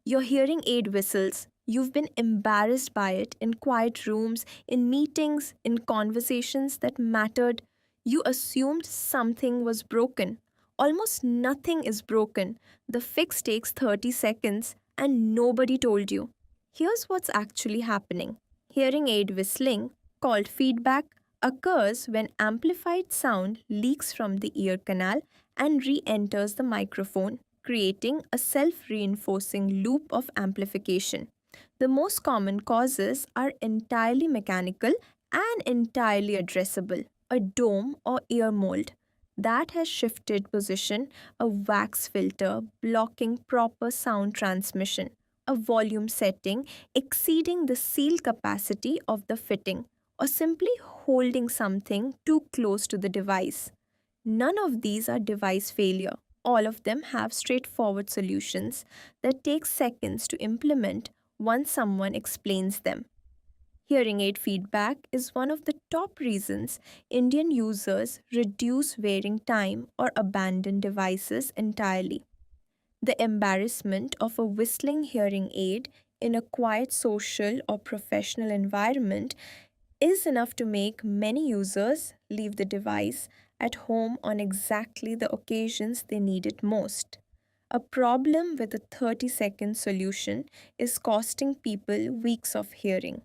Your hearing aid whistles. You've been embarrassed by it in quiet rooms, in meetings, in conversations that mattered. You assumed something was broken. Almost nothing is broken. The fix takes 30 seconds and nobody told you. Here's what's actually happening. Hearing aid whistling, called feedback, occurs when amplified sound leaks from the ear canal and re enters the microphone, creating a self reinforcing loop of amplification. The most common causes are entirely mechanical and entirely addressable. A dome or ear mold that has shifted position, a wax filter blocking proper sound transmission, a volume setting exceeding the seal capacity of the fitting, or simply holding something too close to the device. None of these are device failure. All of them have straightforward solutions that take seconds to implement once someone explains them. Hearing aid feedback is one of the top reasons Indian users reduce wearing time or abandon devices entirely. The embarrassment of a whistling hearing aid in a quiet social or professional environment is enough to make many users leave the device at home on exactly the occasions they need it most. A problem with a 30-second solution is costing people weeks of hearing.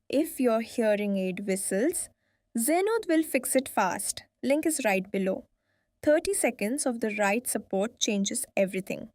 If your hearing aid whistles, Zenaud will fix it fast. Link is right below. 30 seconds of the right support changes everything.